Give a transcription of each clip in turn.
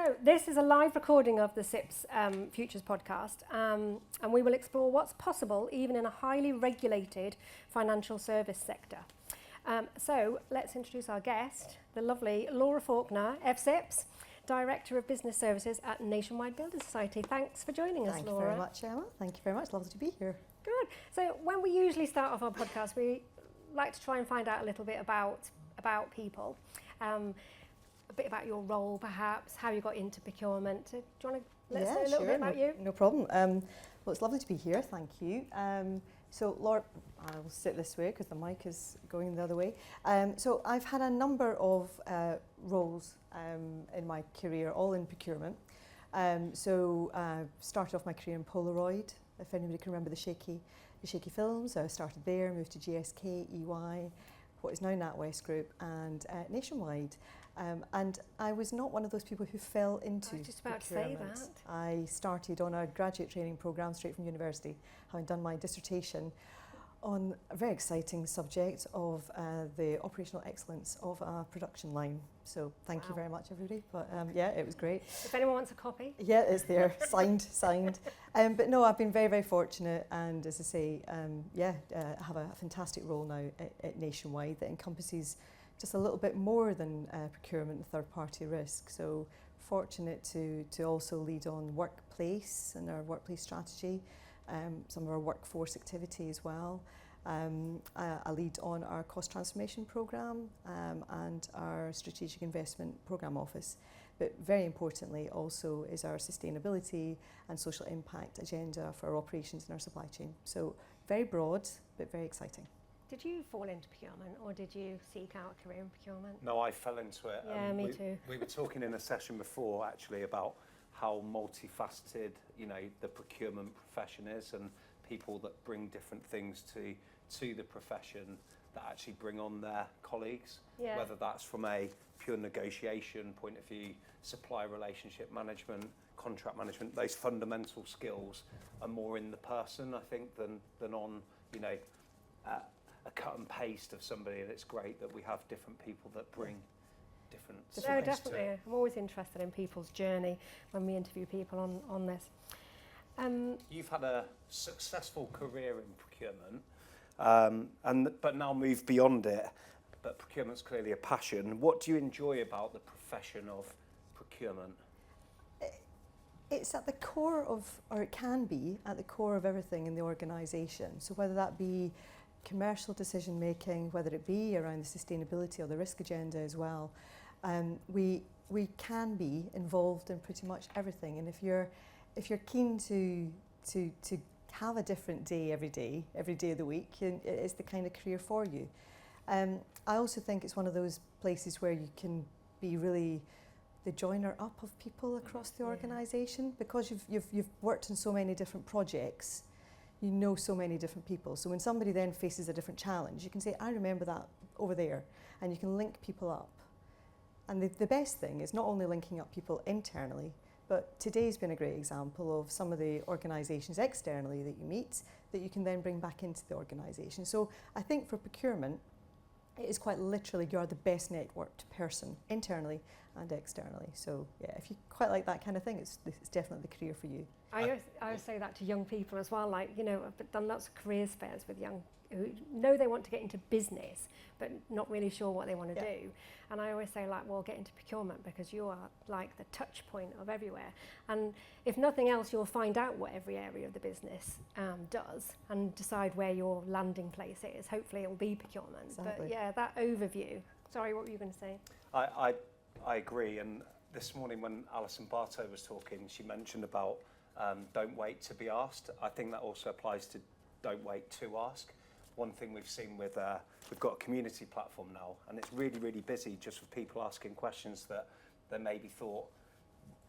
So this is a live recording of the CIPS Futures Podcast, and we will explore what's possible even in a highly regulated financial service sector. So let's introduce our guest, the lovely Laura Faulkner FCIPS, Director of Business Services at Nationwide Building Society. Thanks for joining us, Laura. Thank you very much, Emma. Thank you very much. Lovely to be here. Good. So when we usually start off our podcast, we like to try and find out a little bit about people. A bit about your role, perhaps, how you got into procurement. So, do you want to let us know a little bit about you? No problem. Well, it's lovely to be here. Thank you. So, Laura, I will sit this way because the mic is going the other way. So, I've had a number of roles in my career, all in procurement. Started off my career in Polaroid. If anybody can remember the shaky films, I started there, moved to GSK, EY, what is now NatWest Group, and Nationwide. And I was not one of those people who fell into I was just about procurement. to say that. I started on a graduate training programme straight from university, having done my dissertation on a very exciting subject of the operational excellence of a production line. So thank you very much, everybody. But yeah, it was great. If anyone wants a copy. Yeah, it's there, signed. But no, I've been very, very fortunate, and as I say, I have a fantastic role now at Nationwide that encompasses just a little bit more than procurement and third-party risk. So fortunate to also lead on workplace and our workplace strategy, some of our workforce activity as well. I lead on our cost transformation programme and our strategic investment programme office. But very importantly also is our sustainability and social impact agenda for our operations and our supply chain. So very broad, but very exciting. Did you fall into procurement, or did you seek out a career in procurement? No, I fell into it. Yeah, me too. We were talking in a session before, actually, about how multifaceted, the procurement profession is, and people that bring different things to the profession that actually bring on their colleagues, whether that's from a pure negotiation point of view, supply relationship management, contract management. Those fundamental skills are more in the person, I think, than on, a cut and paste of somebody. And it's great that we have different people that bring different No, things definitely. to it. I'm always interested in people's journey when we interview people on this. You've had a successful career in procurement, but now moved beyond it. But procurement's clearly a passion. What do you enjoy about the profession of procurement? It's at the core of, or it can be, at the core of everything in the organisation. So whether that be commercial decision making, whether it be around the sustainability or the risk agenda as well, we can be involved in pretty much everything. And if you're keen to have a different day every day of the week, it's the kind of career for you. I also think it's one of those places where you can be really the joiner up of people across the organisation, because you've worked in so many different projects. You know so many different people. So when somebody then faces a different challenge, you can say, I remember that over there, and you can link people up. And the best thing is not only linking up people internally, but today's been a great example of some of the organisations externally that you meet that you can then bring back into the organisation. So I think for procurement, it is quite literally you are the best networked person internally and externally. So yeah, if you quite like that kind of thing, it's definitely the career for you. I always say that to young people as well. Like, I've done lots of careers fairs with young who know they want to get into business, but not really sure what they want to do. And I always say, well, get into procurement, because you are like the touch point of everywhere. And if nothing else, you'll find out what every area of the business does and decide where your landing place is. Hopefully it will be procurement. Exactly. But yeah, that overview. Sorry, what were you going to say? I agree. And this morning when Alison Bartow was talking, she mentioned about don't wait to be asked. I think that also applies to don't wait to ask. One thing we've seen with, we've got a community platform now, and it's really, really busy just with people asking questions that they maybe thought,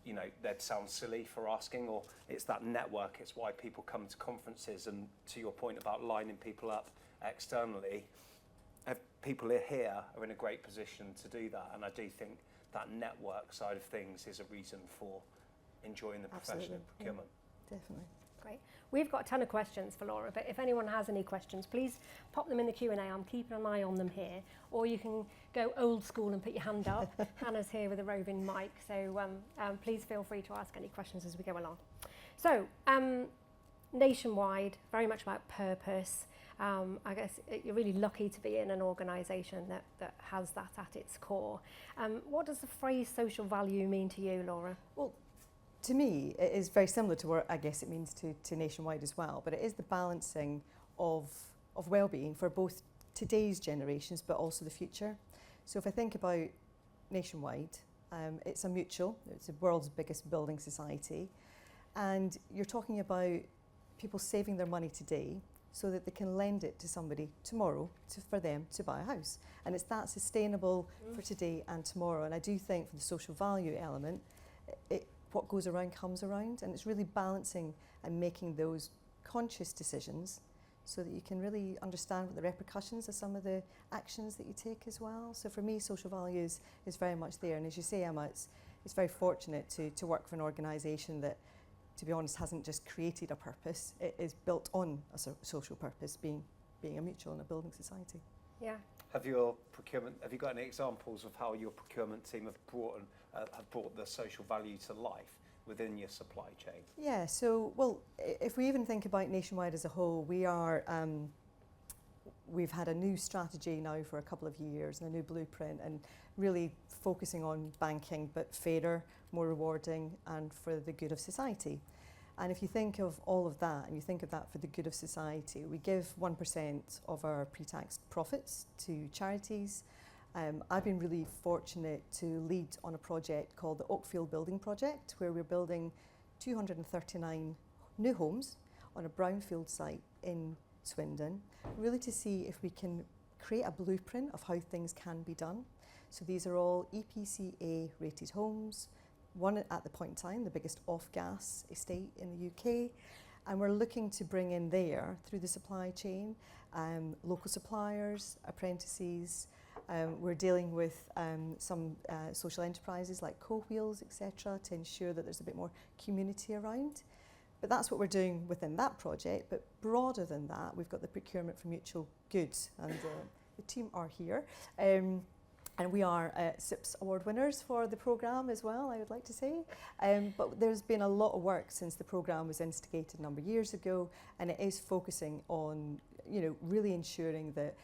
they'd sound silly for asking, or it's that network. It's why people come to conferences, and to your point about lining people up externally, people here are in a great position to do that. And I do think that network side of things is a reason for enjoying the profession of procurement. Yeah, definitely. Great. We've got a ton of questions for Laura, but if anyone has any questions, please pop them in the Q&A. I'm keeping an eye on them here. Or you can go old school and put your hand up. Hannah's here with a roving mic, so please feel free to ask any questions as we go along. So, nationwide, very much about purpose. I guess you're really lucky to be in an organisation that has that at its core. What does the phrase social value mean to you, Laura? Well, to me, it is very similar to what I guess it means to Nationwide as well, but it is the balancing of well-being for both today's generations but also the future. So if I think about Nationwide, it's a mutual, it's the world's biggest building society, and you're talking about people saving their money today so that they can lend it to somebody tomorrow for them to buy a house. And it's that sustainable for today and tomorrow. And I do think for the social value element, what goes around comes around, and it's really balancing and making those conscious decisions so that you can really understand what the repercussions of some of the actions that you take as well. So for me, social values is very much there. And as you say, Emma, it's very fortunate to work for an organisation that, to be honest, hasn't just created a purpose, it is built on a social purpose, being a mutual and a building society. Yeah. Have you got any examples of how your procurement team have brought the social value to life within your supply chain? Yeah, so, well, if we even think about Nationwide as a whole, we've had a new strategy now for a couple of years and a new blueprint, and really focusing on banking, but fairer, more rewarding, and for the good of society. And if you think of all of that, and you think of that for the good of society, we give 1% of our pre-tax profits to charities. I've been really fortunate to lead on a project called the Oakfield Building Project, where we're building 239 new homes on a brownfield site in Swindon, really to see if we can create a blueprint of how things can be done. So these are all EPC-A rated homes, one at the point in time, the biggest off-gas estate in the UK. And we're looking to bring in there, through the supply chain, local suppliers, apprentices. We're dealing with some social enterprises like Co-Wheels, etc., to ensure that there's a bit more community around. But that's what we're doing within that project. But broader than that, we've got the procurement for mutual goods, and the team are here. And we are CIPS award winners for the programme as well, I would like to say. But there's been a lot of work since the programme was instigated a number of years ago, and it is focusing on, really ensuring that,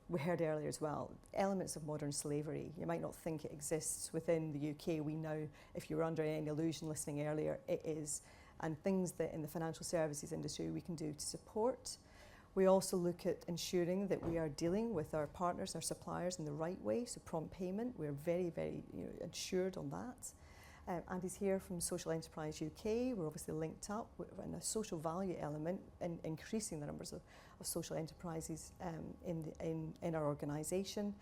we heard earlier as well, elements of modern slavery. You might not think it exists within the UK. We know, if you were under any illusion listening earlier, it is. And things that in the financial services industry we can do to support. We also look at ensuring that we are dealing with our partners, our suppliers in the right way, so prompt payment. We're very, very assured on that. Andy's here from Social Enterprise UK. We're obviously linked up in a social value element and increasing the numbers of social enterprises in our organisation.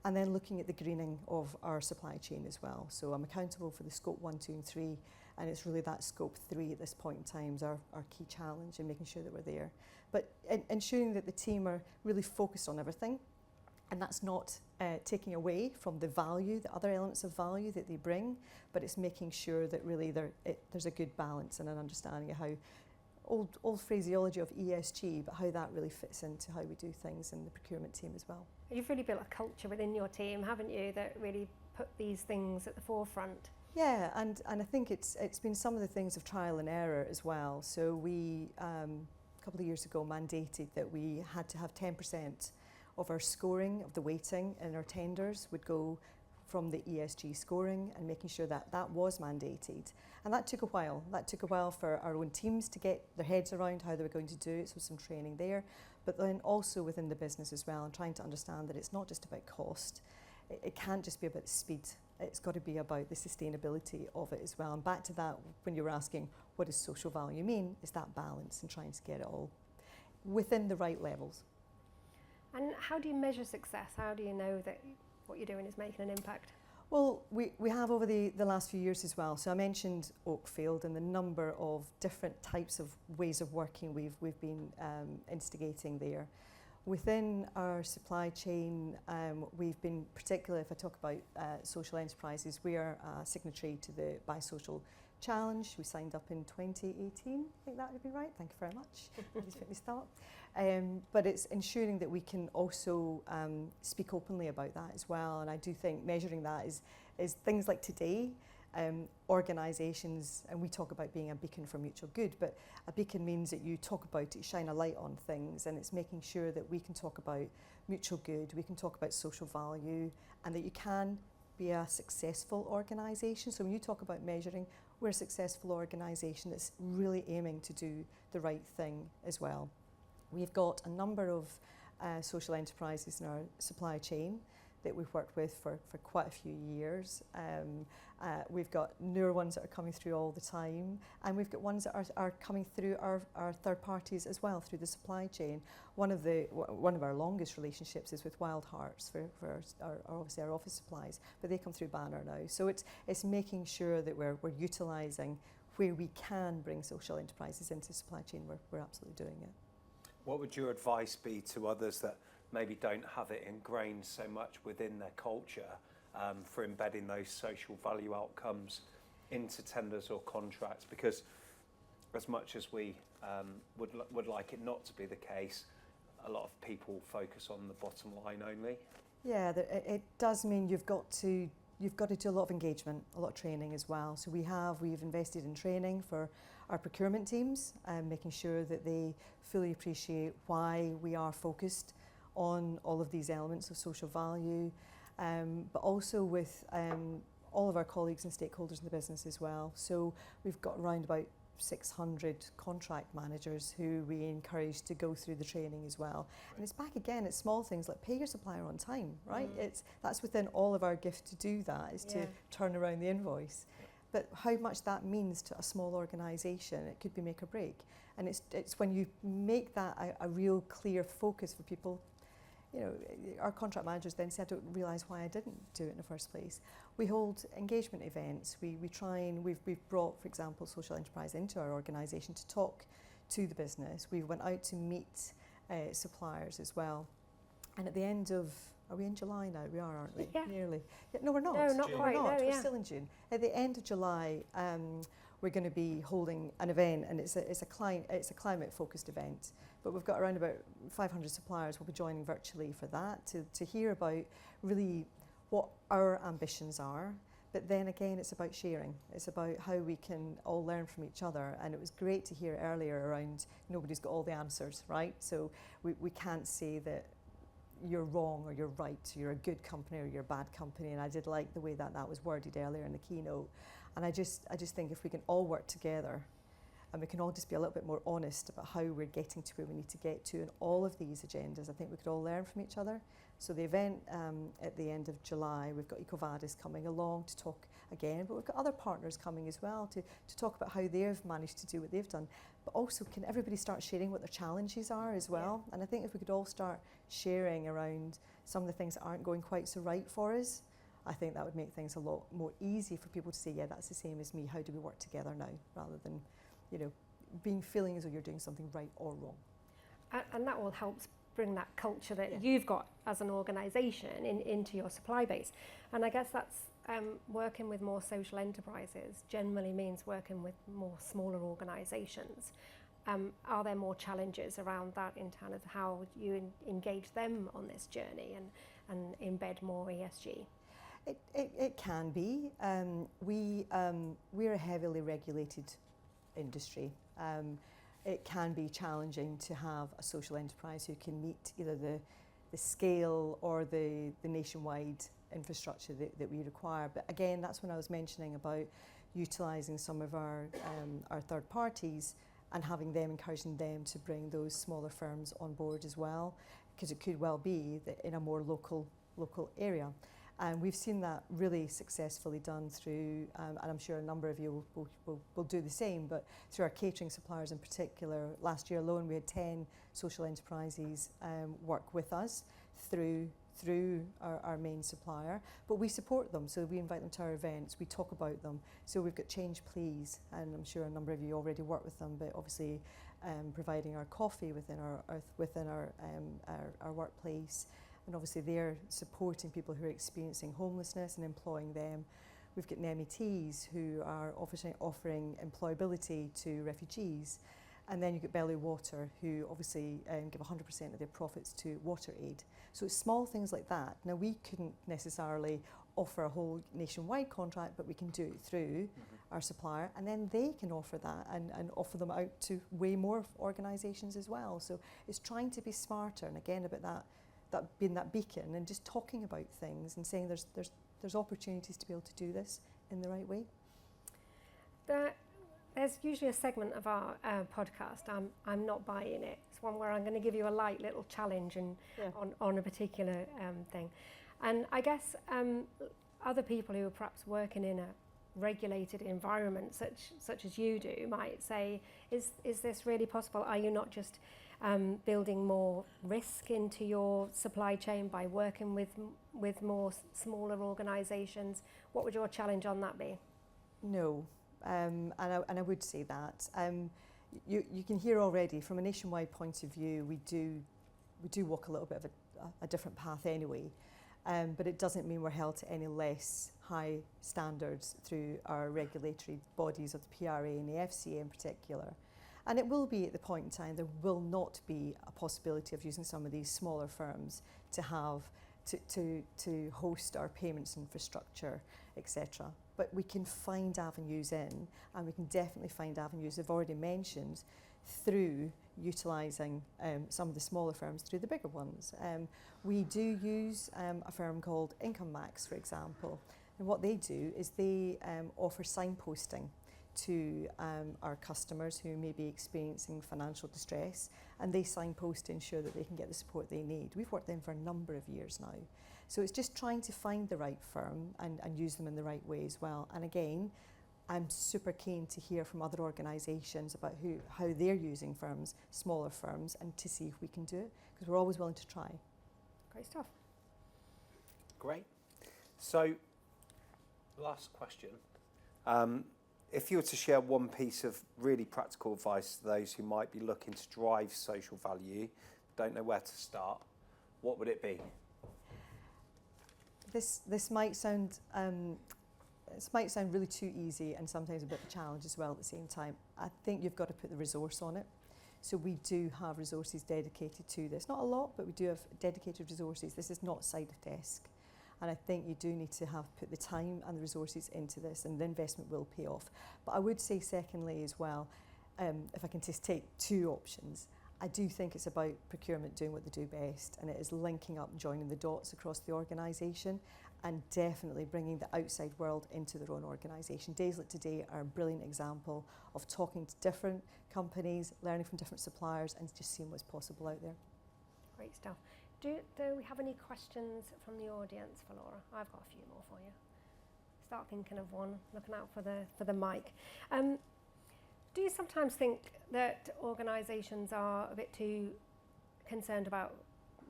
And then looking at the greening of our supply chain as well. So I'm accountable for the scope 1, 2 and 3, and it's really that scope 3 at this point in time is our key challenge, and making sure that we're there. But ensuring that the team are really focused on everything, and that's not taking away from the value, the other elements of value that they bring, but it's making sure that really there's a good balance and an understanding of how, old phraseology of ESG, but how that really fits into how we do things in the procurement team as well. You've really built a culture within your team, haven't you, that really put these things at the forefront? Yeah, and I think it's been some of the things of trial and error as well. So we, a couple of years ago, mandated that we had to have 10% of our scoring, of the weighting in our tenders would go from the ESG scoring, and making sure that that was mandated. And that took a while. That took a while for our own teams to get their heads around how they were going to do it, so some training there. But then also within the business as well, and trying to understand that it's not just about cost. It can't just be about speed. It's got to be about the sustainability of it as well. And back to that, when you were asking, what does social value mean? Is that balance and trying to get it all within the right levels. And how do you measure success? How do you know that what you're doing is making an impact? Well, we have over the last few years as well. So I mentioned Oakfield and the number of different types of ways of working we've been instigating there. Within our supply chain, we've been, particularly if I talk about social enterprises, we are a signatory to the Bi-Social challenge. We signed up in 2018, I think that would be right. Thank you very much. Please make me stop. But it's ensuring that we can also speak openly about that as well. And I do think measuring that is things like today, organisations, and we talk about being a beacon for mutual good, but a beacon means that you talk about it, shine a light on things, and it's making sure that we can talk about mutual good, we can talk about social value, and that you can be a successful organisation. So when you talk about measuring, we're a successful organisation that's really aiming to do the right thing as well. We've got a number of social enterprises in our supply chain that we've worked with for quite a few years. We've got newer ones that are coming through all the time, and we've got ones that are coming through our third parties as well through the supply chain. One of our longest relationships is with Wild Hearts for obviously our office supplies, but they come through Banner now. So it's making sure that we're utilising where we can bring social enterprises into supply chain. We're absolutely doing it. What would your advice be to others that maybe don't have it ingrained so much within their culture for embedding those social value outcomes into tenders or contracts? Because as much as we would like it not to be the case, a lot of people focus on the bottom line only. Yeah, it does mean you've got to do a lot of engagement, a lot of training as well. So we've invested in training for our procurement teams, making sure that they fully appreciate why we are focused on all of these elements of social value, but also with all of our colleagues and stakeholders in the business as well. So we've got around about 600 contract managers who we encourage to go through the training as well. Right. And it's back again, it's small things like pay your supplier on time, right? That's within all of our gift to do that, is to turn around the invoice. But how much that means to a small organisation, it could be make or break. And it's when you make that a real clear focus for people. You know, our contract managers then said, I don't realise why I didn't do it in the first place. We hold engagement events. We've brought, for example, social enterprise into our organisation to talk to the business. We went out to meet suppliers as well. And at the end of, are we in July now? We are, aren't we? Yeah. Nearly. Yeah, no, we're not. No, not quite. We're not. No, We're still in June. At the end of July, we're going to be holding an event, and it's a climate-focused event. But we've got around about 500 suppliers will be joining virtually for that to hear about really what our ambitions are. But then again, it's about sharing. It's about how we can all learn from each other. And it was great to hear earlier around nobody's got all the answers, right? So we can't say that you're wrong or you're right, you're a good company or you're a bad company. And I did like the way that was worded earlier in the keynote. And I just think if we can all work together, and we can all just be a little bit more honest about how we're getting to where we need to get to in all of these agendas, I think we could all learn from each other. So the event at the end of July, we've got EcoVadis coming along to talk again, but we've got other partners coming as well to talk about how they've managed to do what they've done. But also, can everybody start sharing what their challenges are as well? Yeah. And I think if we could all start sharing around some of the things that aren't going quite so right for us, I think that would make things a lot more easy for people to say, yeah, that's the same as me, how do we work together now, rather than feeling as though you're doing something right or wrong. And that all helps bring that culture that you've got as an organisation into your supply base. And I guess that's working with more social enterprises generally means working with more smaller organisations. Are there more challenges around that in terms of how you engage them on this journey and embed more ESG? It can be. We're a heavily regulated industry. It can be challenging to have a social enterprise who can meet either the scale or the nationwide infrastructure that we require. But again, that's when I was mentioning about utilising some of our third parties and having them, encouraging them to bring those smaller firms on board as well, because it could well be that in a more local area. And we've seen that really successfully done through, and I'm sure a number of you will do the same, but through our catering suppliers in particular. Last year alone, we had 10 social enterprises work with us through our main supplier. But we support them, so we invite them to our events, we talk about them. So we've got Change Please, and I'm sure a number of you already work with them, but obviously providing our coffee within our workplace. And obviously they're supporting people who are experiencing homelessness and employing them. We've got METs who are offering employability to refugees. And then you've got Belly Water, who obviously give 100% of their profits to water aid. So it's small things like that. Now, we couldn't necessarily offer a whole nationwide contract, but we can do it through our supplier, and then they can offer that and offer them out to way more organisations as well. So it's trying to be smarter, and again, about that being that beacon and just talking about things and saying there's opportunities to be able to do this in the right way. There's usually a segment of our podcast, I'm not buying it. It's one where I'm going to give you a light little challenge on a particular thing. And I guess other people who are perhaps working in a regulated environment such as you do might say, is this really possible? Are you not just building more risk into your supply chain by working with more smaller organisations? What would your challenge on that be? No. And I would say that. You can hear already from a nationwide point of view, we do walk a little bit of a different path anyway, but it doesn't mean we're held to any less high standards through our regulatory bodies of the PRA and the FCA in particular. And it will be at the point in time, there will not be a possibility of using some of these smaller firms to have to host our payments infrastructure, etc. But we can find avenues in, and we can definitely find avenues, I've already mentioned, through utilising some of the smaller firms through the bigger ones. We do use a firm called Income Max, for example, and what they do is they offer signposting to our customers who may be experiencing financial distress, and they signpost to ensure that they can get the support they need. We've worked with them for a number of years now. So it's just trying to find the right firm and use them in the right way as well. And again, I'm super keen to hear from other organisations about how they're using firms, smaller firms, and to see if we can do it, because we're always willing to try. Great stuff. Great. So, last question. If you were to share one piece of really practical advice to those who might be looking to drive social value, don't know where to start, what would it be? This might sound really too easy and sometimes a bit of a challenge as well at the same time. I think you've got to put the resource on it. So we do have resources dedicated to this. Not a lot, but we do have dedicated resources. This is not side of desk. And I think you do need to put the time and the resources into this, and the investment will pay off. But I would say secondly as well, if I can just take two options, I do think it's about procurement doing what they do best, and it is linking up and joining the dots across the organisation, and definitely bringing the outside world into their own organisation. Days like today are a brilliant example of talking to different companies, learning from different suppliers, and just seeing what's possible out there. Great stuff. Do we have any questions from the audience for Laura? I've got a few more for you. Start thinking of one, looking out for the mic. Do you sometimes think that organisations are a bit too concerned about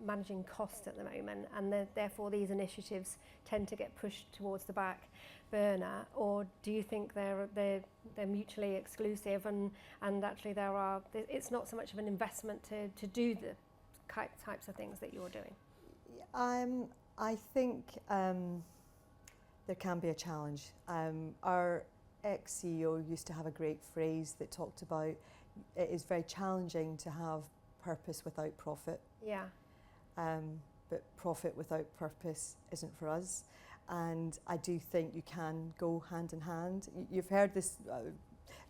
managing cost at the moment, and therefore these initiatives tend to get pushed towards the back burner, or do you think they're mutually exclusive, and actually it's not so much of an investment to do the types of things that you're doing? I think there can be a challenge. Our ex-CEO used to have a great phrase that talked about it is very challenging to have purpose without profit. Yeah. But profit without purpose isn't for us. And I do think you can go hand in hand. You've heard this,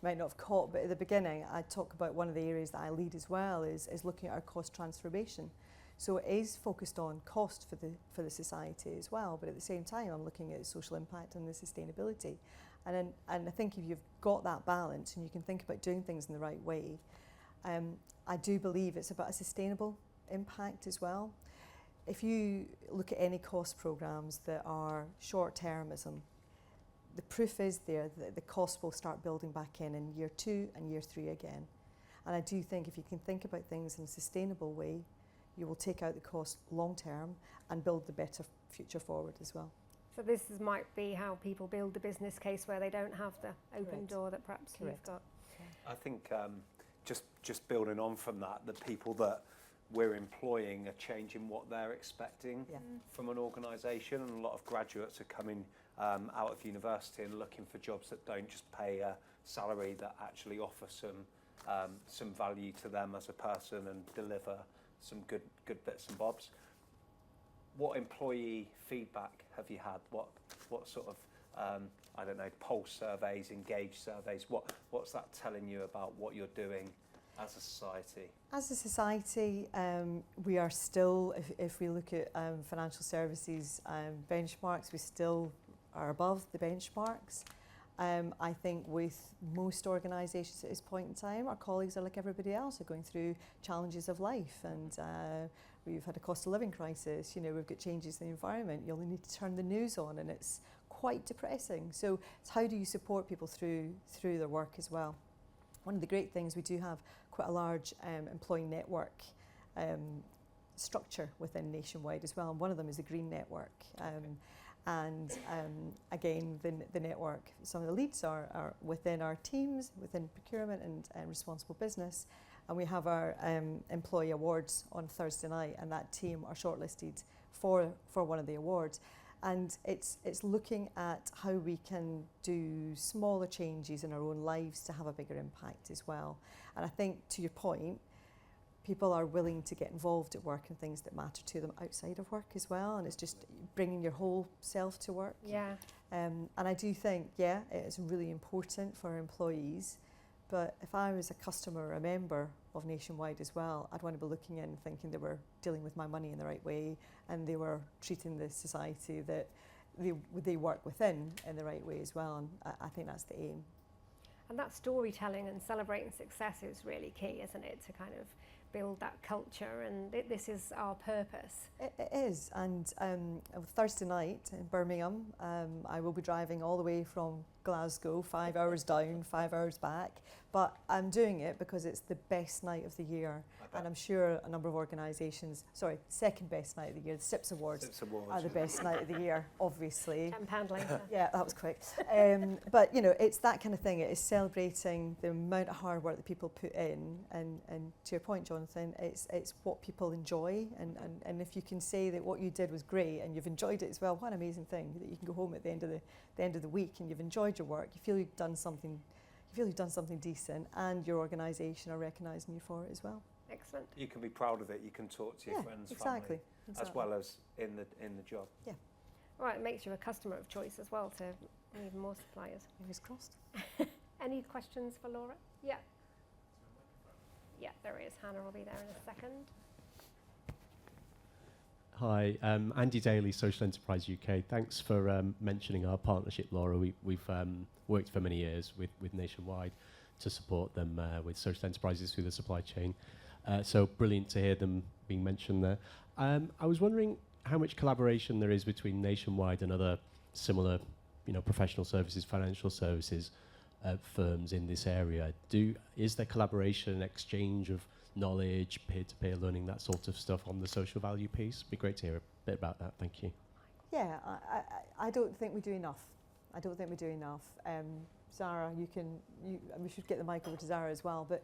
might not have caught, but at the beginning I talk about one of the areas that I lead as well is looking at our cost transformation. So it is focused on cost for the society as well, but at the same time I'm looking at social impact and the sustainability. And I think if you've got that balance and you can think about doing things in the right way, I do believe it's about a sustainable impact as well. If you look at any cost programmes that are short-termism, the proof is there that the cost will start building back in year 2 and year 3 again. And I do think if you can think about things in a sustainable way, you will take out the cost long term and build the better future forward as well. So this might be how people build the business case where they don't have the open Correct. Door that perhaps Correct. you've got. I think just building on from that, the people that we're employing are changing what they're expecting from an organisation, and a lot of graduates are coming out of university and looking for jobs that don't just pay a salary, that actually offer some value to them as a person and deliver some good bits and bobs. What employee feedback have you had? What sort of I don't know, pulse surveys, engage surveys? What's that telling you about what you're doing as a society? As a society, we are still, if we look at financial services benchmarks, we still are above the benchmarks. I think with most organisations at this point in time, our colleagues are like everybody else, are going through challenges of life, and we've had a cost of living crisis, we've got changes in the environment. You only need to turn the news on and it's quite depressing. So it's how do you support people through their work as well? One of the great things, we do have quite a large employee network structure within Nationwide as well, and one of them is the Green Network. Again, the network, some of the leads are within our teams, within procurement and responsible business, and we have our employee awards on Thursday night, and that team are shortlisted for one of the awards. And it's looking at how we can do smaller changes in our own lives to have a bigger impact as well. And I think, to your point, people are willing to get involved at work in things that matter to them outside of work as well, and it's just bringing your whole self to work. Yeah. And I do think, it is really important for our employees, but if I was a customer or a member of Nationwide as well, I'd want to be looking in thinking they were dealing with my money in the right way, and they were treating the society that they work within in the right way as well, and I think that's the aim. And that storytelling and celebrating success is really key, isn't it, to kind of build that culture, and this is our purpose. It is, and Thursday night in Birmingham, I will be driving all the way from Glasgow, 5 hours down, 5 hours back, but I'm doing it because it's the best night of the year, and I'm sure a number of organisations, second best night of the year, the CIPS Awards are the best night of the year, obviously. £10 later. Yeah, that was quick. But it's that kind of thing. It is celebrating the amount of hard work that people put in, and to your point, Jonathan, it's what people enjoy, and if you can say that what you did was great and you've enjoyed it as well, what an amazing thing that you can go home at the end of the week and you've enjoyed your work. You feel you've done something decent, and your organisation are recognising you for it as well. Excellent. You can be proud of it. You can talk to your friends, family, as well as in the job. Yeah. Right, it makes you a customer of choice as well to even more suppliers. Fingers crossed. Any questions for Laura? Yeah. Yeah, there is. Hannah will be there in a second. Hi, Andy Daly, Social Enterprise UK. Thanks for mentioning our partnership, Laura. We've worked for many years with Nationwide to support them with social enterprises through the supply chain. So brilliant to hear them being mentioned there. I was wondering how much collaboration there is between Nationwide and other similar, professional services, financial services firms in this area. Is there collaboration, exchange of knowledge, peer-to-peer learning, that sort of stuff on the social value piece? It'd be great to hear a bit about that. Thank you. Yeah, I don't think we do enough. Zara, we should get the mic over to Zara as well, but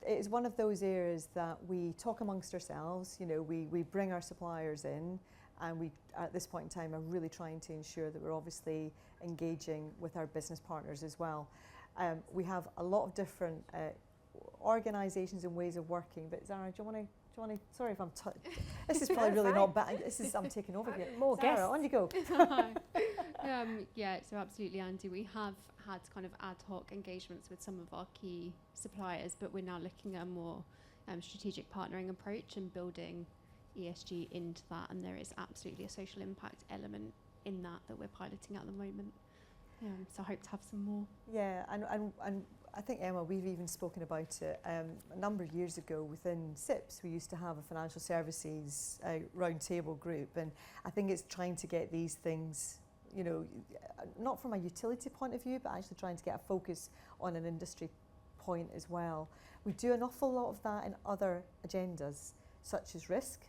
it's one of those areas that we talk amongst ourselves, we bring our suppliers in, and we, at this point in time, are really trying to ensure that we're obviously engaging with our business partners as well. We have a lot of different organisations and ways of working, but Zara, do you want to, sorry if I'm, this is probably really not bad, I'm taking over here. More Zara, guests. on you go. Yeah, so absolutely, Andy. We have had kind of ad hoc engagements with some of our key suppliers, but we're now looking at a more strategic partnering approach and building ESG into that, and there is absolutely a social impact element in that we're piloting at the moment. So I hope to have some more. Yeah, and I think, Emma, we've even spoken about it a number of years ago within CIPS. We used to have a financial services roundtable group, and I think it's trying to get these things, not from a utility point of view, but actually trying to get a focus on an industry point as well. We do an awful lot of that in other agendas, such as risk,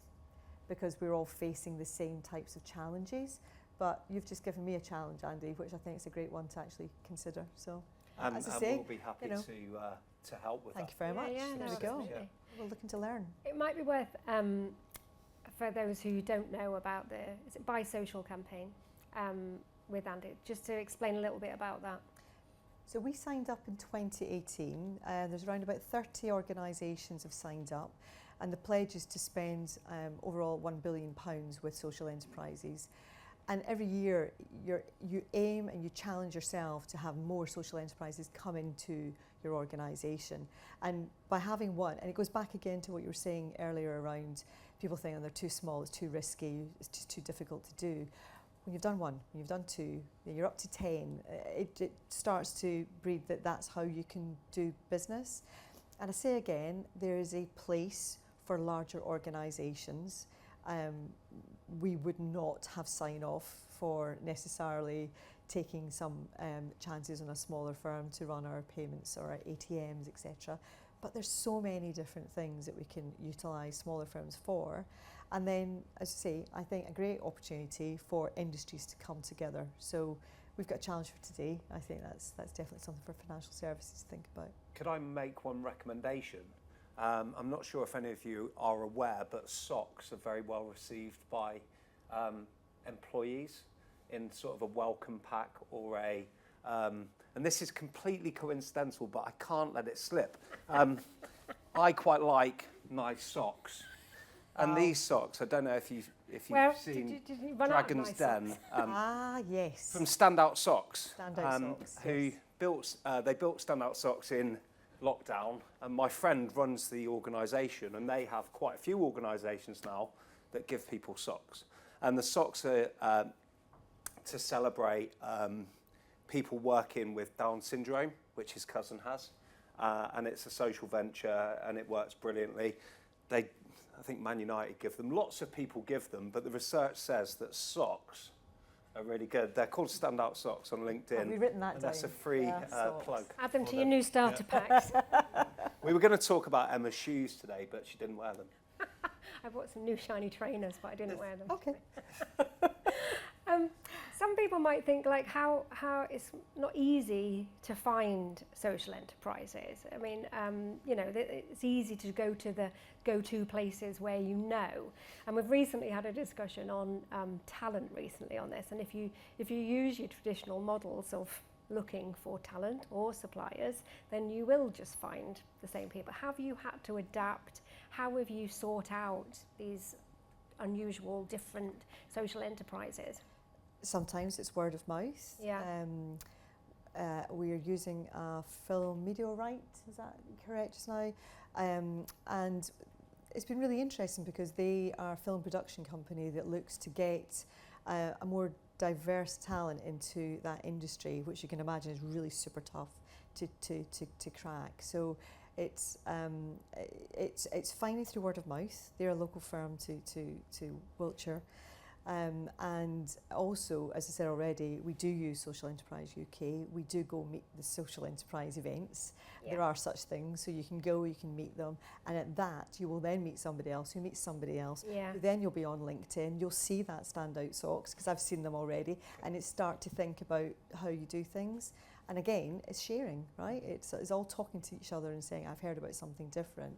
because we're all facing the same types of challenges. But you've just given me a challenge, Andy, which I think is a great one to actually consider. So, as I say, we'll be happy to help with that. Thank you very much. Yeah, there we go. Yeah. We're looking to learn. It might be worth, for those who don't know about is it Buy Social campaign, with Andy, just to explain a little bit about that. So we signed up in 2018. There's around about 30 organisations have signed up, and the pledge is to spend overall £1 billion with social enterprises. And every year you aim and you challenge yourself to have more social enterprises come into your organisation. And by having one, and it goes back again to what you were saying earlier around people thinking they're too small, it's too risky, it's just too difficult to do. When you've done one, when you've done two, you're up to 10, it starts to breed that that's how you can do business. And I say again, there is a place for larger organisations. We would not have sign off for necessarily taking some chances on a smaller firm to run our payments or our ATMs, etc. But there's so many different things that we can utilise smaller firms for. And then, as I say, I think a great opportunity for industries to come together. So we've got a challenge for today. I think that's definitely something for financial services to think about. Could I make one recommendation? I'm not sure if any of you are aware, but socks are very well received by employees in sort of a welcome pack or a, and this is completely coincidental, but I can't let it slip. I quite like nice socks. And these socks, I don't know if you've seen did you run out of Dragon's nice Den. Yes. From Standout Socks. Standout Socks, who yes. they built Standout Socks in lockdown, and my friend runs the organisation, and they have quite a few organisations now that give people socks. And the socks are to celebrate people working with Down syndrome, which his cousin has, and it's a social venture, and it works brilliantly. I think Man United give them, lots of people give them, but the research says that socks are really good. They're called Standout Socks on LinkedIn. Have you written that and down? that's a free plug. Add them to your new starter packs. We were going to talk about Emma's shoes today, but she didn't wear them. I bought some new shiny trainers, but I didn't wear them. Okay. Some people might think like how it's not easy to find social enterprises. I mean, it's easy to go to the go-to places where you know. And we've recently had a discussion on talent recently on this. And if you use your traditional models of looking for talent or suppliers, then you will just find the same people. Have you had to adapt? How have you sought out these unusual, different social enterprises? Sometimes it's word of mouth. Yeah. We are using a film media right, is that correct just now? And it's been really interesting because they are a film production company that looks to get a more diverse talent into that industry, which you can imagine is really super tough to crack. So it's finally through word of mouth. They're a local firm to Wiltshire. And also, as I said already, we do use Social Enterprise UK. We do go meet the social enterprise events. Yeah. There are such things, so you can go, you can meet them, and at that you will then meet somebody else who meets somebody else. Yeah. Then you'll be on LinkedIn, you'll see that Standout Socks, because I've seen them already, and it's start to think about how you do things. And again, it's sharing, right? It's all talking to each other and saying, I've heard about something different.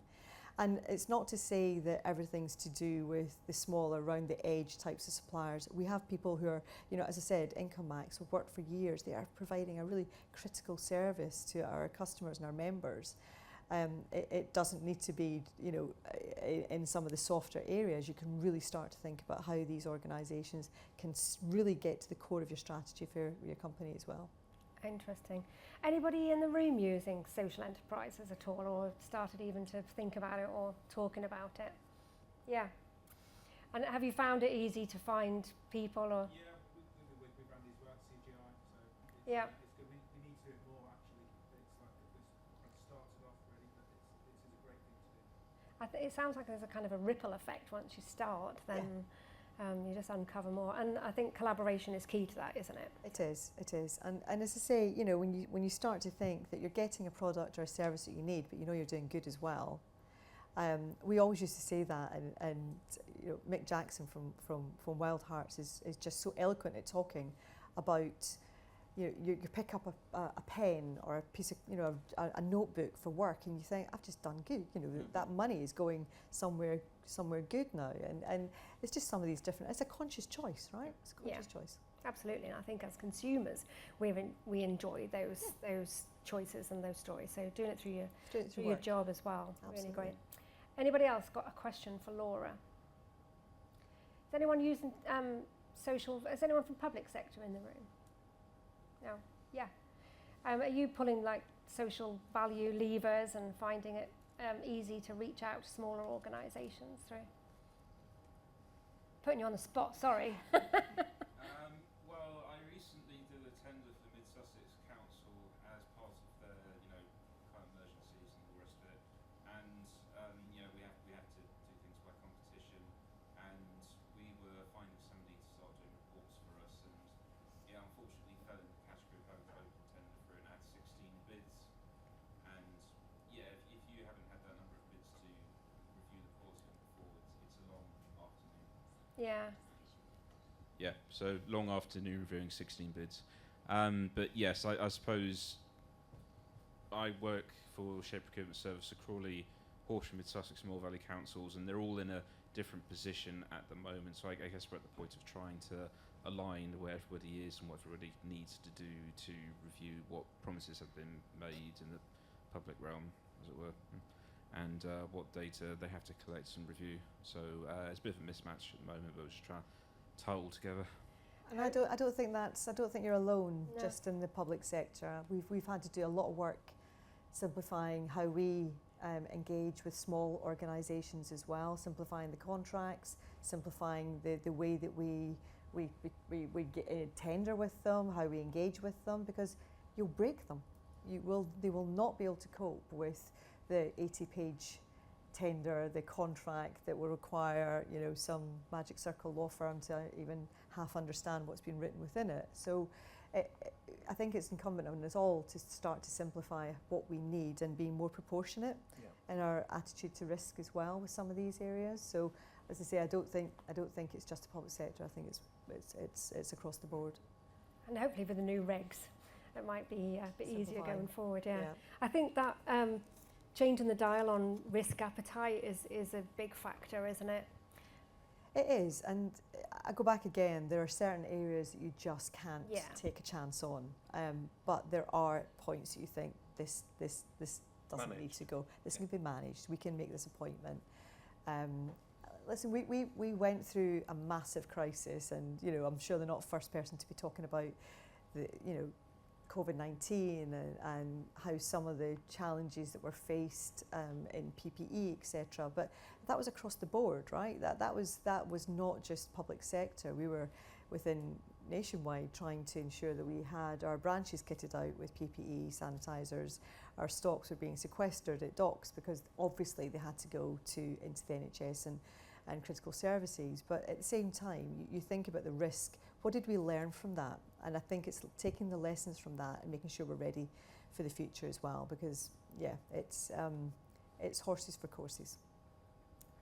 And it's not to say that everything's to do with the smaller, round the edge types of suppliers. We have people who are, as I said, Income Max, have worked for years. They are providing a really critical service to our customers and our members. It doesn't need to be, in some of the softer areas. You can really start to think about how these organisations can really get to the core of your strategy for your company as well. Interesting. Anybody in the room using social enterprises at all, or started even to think about it or talking about it? Yeah. And have you found it easy to find people? Or? Yeah, we've run these work CGI, so yeah. It's good. We need to do it more actually. It's like I've started off really, but it is a great thing to do. It sounds like there's a kind of a ripple effect once you start, then you just uncover more. And I think collaboration is key to that, isn't it? It is. And as I say, when you start to think that you're getting a product or a service that you need, but you're doing good as well. We always used to say that, and Mick Jackson from Wild Hearts is just so eloquent at talking about, you pick up a pen or a piece of, a notebook for work, and you think, I've just done good. That money is going somewhere good now, and it's just some of these different. It's a conscious choice, right? It's a conscious choice. Absolutely, and I think as consumers, we enjoy those choices and those stories. So doing it through your work. job as well, really Absolutely. great. Anybody else got a question for Laura? Is anyone using social? Is anyone from public sector in the room? No. Yeah. Are you pulling like social value levers and finding it easy to reach out to smaller organisations through? Putting you on the spot. Sorry. Well, I recently did a tender for Mid Sussex Council as part of their, kind of emergencies and all the rest of it. And we have to do things by competition, and we were finding somebody to start doing reports for us. And unfortunately, fell in the category of having to open tender for it and had 16 bids. And if you haven't had that number of bids to review the quality of before, it's a long afternoon. Yeah. Yeah, so long afternoon reviewing 16 bids. But yes, I suppose I work for Shared Procurement Service of Crawley, Horsham, Mid Sussex, Moor Valley Councils, and they're all in a different position at the moment. So I guess we're at the point of trying to align where everybody is and what everybody needs to do to review what promises have been made in the public realm, as it were, and what data they have to collect and review. So it's a bit of a mismatch at the moment, but we're just trying to tie it all together. And I don't think you're alone. No. Just in the public sector. We've had to do a lot of work simplifying how we engage with small organisations as well, simplifying the contracts, simplifying the way that we get a tender with them, how we engage with them, because you'll break them. They will not be able to cope with the 80-page tender, the contract that will require some magic circle law firm to even half understand what's been written within it. So I think it's incumbent on us all to start to simplify what we need and be more proportionate in our attitude to risk as well with some of these areas. So as I say, I don't think it's just the public sector. I think it's across the board. And hopefully with the new regs, it might be a bit easier Simplifying. going forward. Yeah. I think that changing the dial on risk appetite is a big factor, isn't it? It is, and I go back again, there are certain areas that you just can't take a chance on, but there are points that you think this doesn't need to go, this can be managed, we can make this appointment. Listen, we went through a massive crisis, and I'm sure they're not the first person to be talking about the COVID-19 and how some of the challenges that were faced in PPE, etc. But that was across the board, right? That was not just public sector. We were within Nationwide trying to ensure that we had our branches kitted out with PPE, sanitisers. Our stocks were being sequestered at docks because obviously they had to go into the NHS and critical services. But at the same time, you think about the risk. What did we learn from that? And I think it's taking the lessons from that and making sure we're ready for the future as well, because it's horses for courses.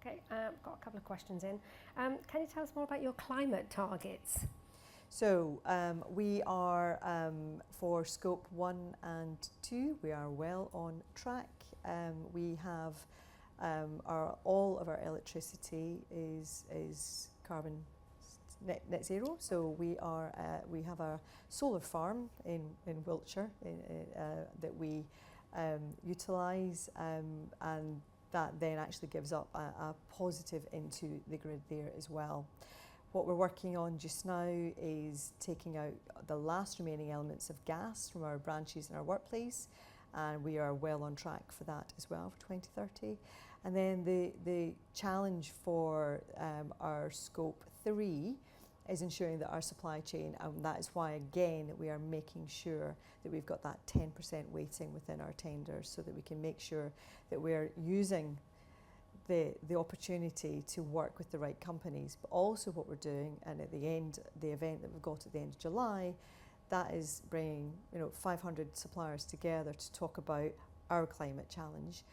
Okay, got a couple of questions in. Can you tell us more about your climate targets? So we are, for scope 1 and 2, we are well on track. We have all of our electricity is carbon net zero. So we have a solar farm in Wiltshire that we utilise, and that then actually gives up a positive into the grid there as well. What we're working on just now is taking out the last remaining elements of gas from our branches in our workplace, and we are well on track for that as well for 2030. And then the challenge for our scope 3 is ensuring that our supply chain, and that is why again we are making sure that we've got that 10% weighting within our tenders, so that we can make sure that we're using the opportunity to work with the right companies. But also what we're doing, and at the end, the event that we've got at the end of July, that is bringing 500 suppliers together to talk about our climate challenge,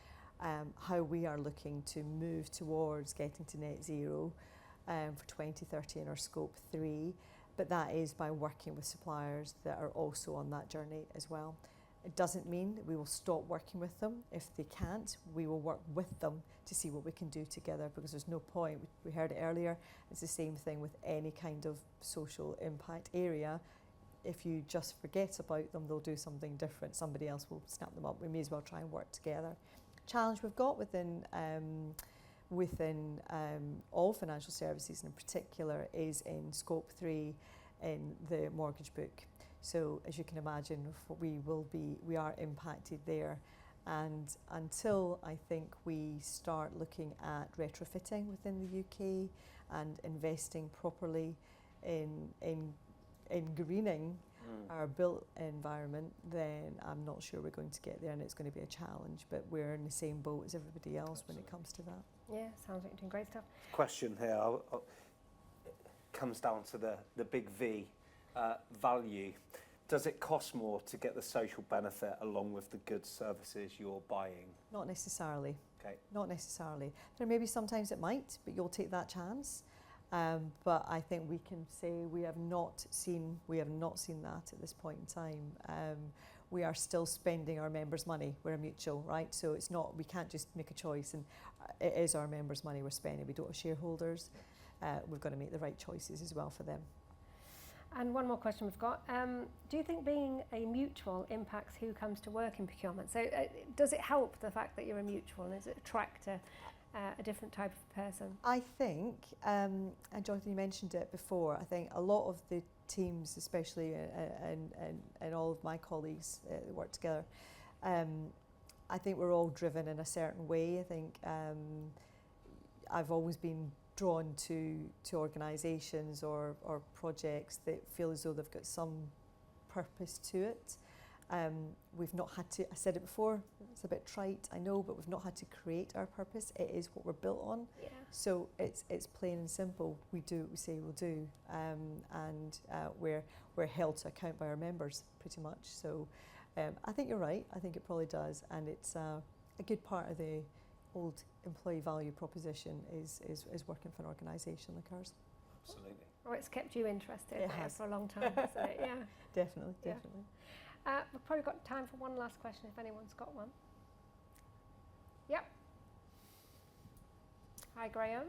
how we are looking to move towards getting to net zero for 2030 in our scope 3, but that is by working with suppliers that are also on that journey as well. It doesn't mean that we will stop working with them. If they can't, we will work with them to see what we can do together, because there's no point. We heard it earlier. It's the same thing with any kind of social impact area. If you just forget about them, they'll do something different. Somebody else will snap them up. We may as well try and work together. Challenge we've got within all financial services, and in particular, is in Scope 3 in the mortgage book. So as you can imagine, we are impacted there. And until I think we start looking at retrofitting within the UK and investing properly in greening our built environment, then I'm not sure we're going to get there, and it's going to be a challenge. But we're in the same boat as everybody else when it comes to that. Yeah, sounds like you're doing great stuff. Question here it comes down to the big V, value. Does it cost more to get the social benefit along with the goods, services you're buying? Not necessarily. Okay. Not necessarily. There may be sometimes it might, but you'll take that chance. But I think we can say we have not seen that at this point in time. We are still spending our members' money. We're a mutual, right? So it's not, we can't just make a choice, and it is our members' money we're spending. We don't have shareholders. We've got to make the right choices as well for them. And one more question we've got. Do you think being a mutual impacts who comes to work in procurement? So does it help, the fact that you're a mutual, and does it attract a different type of person? I think, and Jonathan, you mentioned it before, I think a lot of the teams, especially and all of my colleagues that work together, I think we're all driven in a certain way. I think I've always been drawn to organisations or projects that feel as though they've got some purpose to it. We've not had to, I said it before, it's a bit trite, I know, but we've not had to create our purpose. It is what we're built on. Yeah. So it's plain and simple. We do what we say we'll do, and we're held to account by our members pretty much. So I think you're right. I think it probably does, and it's a good part of the old employee value proposition is working for an organisation like ours. Absolutely. Or it's kept you interested It has. for a long time, hasn't it? Yeah. Definitely, Yeah. definitely. We've probably got time for one last question if anyone's got one. Yep. Hi, Graham.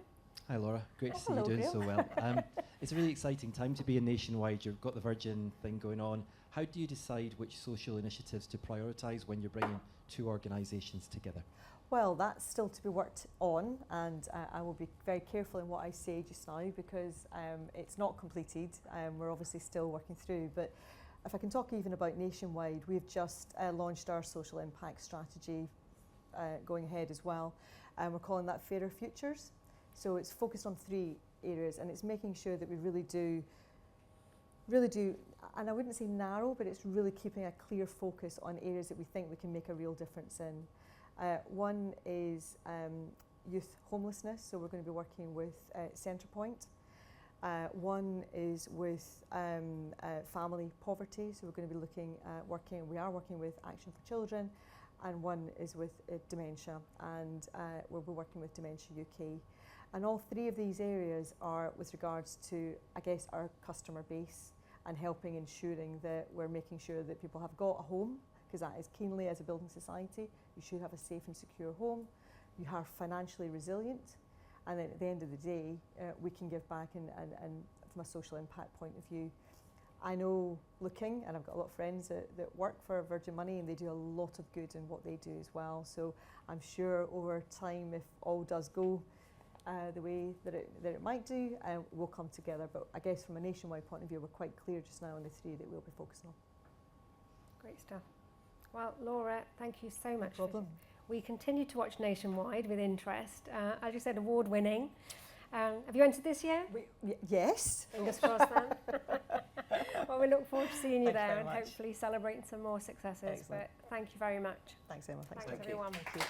Hi Laura, great to see you hello, doing Graham. so well. It's a really exciting time to be in Nationwide. You've got the Virgin thing going on. How do you decide which social initiatives to prioritise when you're bringing two organisations together? Well, that's still to be worked on, and I will be very careful in what I say just now, because it's not completed. We're obviously still working through, but if I can talk even about Nationwide, we've just launched our social impact strategy going ahead as well, and we're calling that Fairer Futures. So it's focused on 3 areas, and it's making sure that we really do, and I wouldn't say narrow, but it's really keeping a clear focus on areas that we think we can make a real difference in. One is youth homelessness, so we're going to be working with Centrepoint. One is with family poverty, so we're going to be we are working with Action for Children, and one is with dementia, and we'll be working with Dementia UK. And all 3 of these areas are with regards to, I guess, our customer base, and ensuring that we're making sure that people have got a home, because that is keenly, as a building society, you should have a safe and secure home. You are financially resilient, and then at the end of the day, we can give back and from a social impact point of view. I know looking, and I've got a lot of friends that work for Virgin Money, and they do a lot of good in what they do as well. So I'm sure over time, if all does go the way that it might do, we'll come together. But I guess from a Nationwide point of view, we're quite clear just now on the 3 that we'll be focusing on. Great stuff. Well, Laura, thank you so much. No problem. We continue to watch Nationwide with interest. As you said, award-winning. Have you entered this year? Yes. Fingers crossed then. Well, we look forward to seeing you Thanks there very and much. hopefully celebrating some more successes. Excellent. But thank you very much. Thanks, Emma. Thanks Thank you. everyone. Thank you.